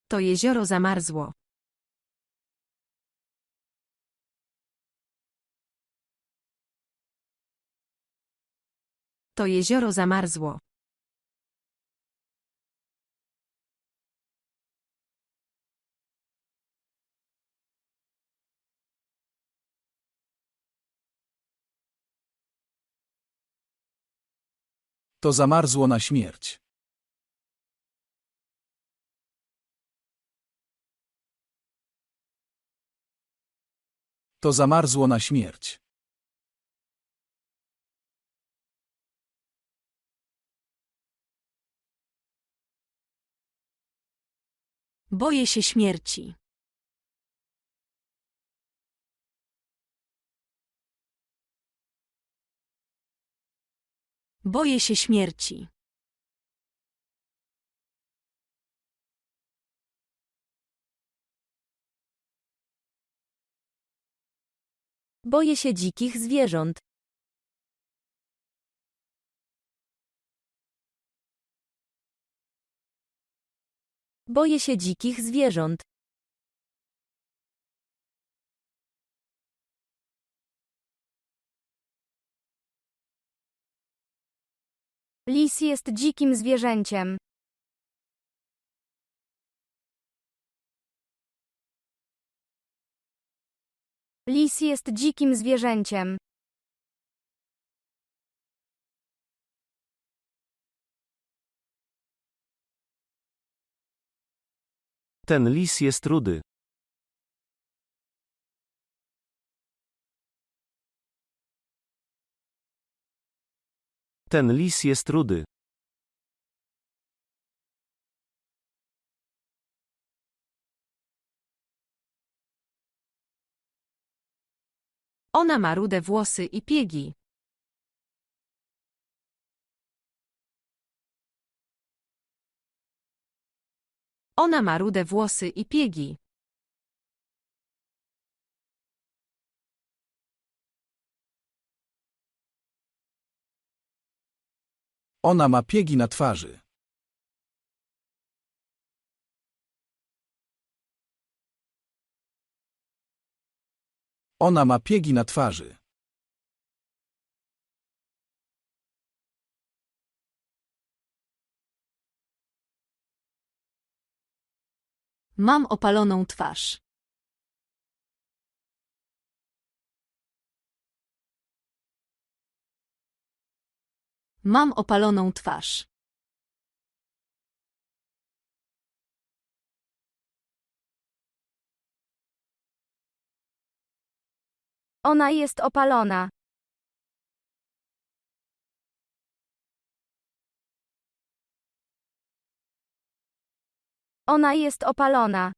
To jezioro zamarzło. To jezioro zamarzło. To zamarzło na śmierć. To zamarzło na śmierć. Boję się śmierci. Boję się śmierci. Boję się dzikich zwierząt. Boję się dzikich zwierząt. Lis jest dzikim zwierzęciem. Lis jest dzikim zwierzęciem. Ten lis jest rudy. Ten lis jest rudy. Ona ma rude włosy i piegi. Ona ma rude włosy i piegi. Ona ma piegi na twarzy. Ona ma piegi na twarzy. Mam opaloną twarz. Mam opaloną twarz. Ona jest opalona. Ona jest opalona.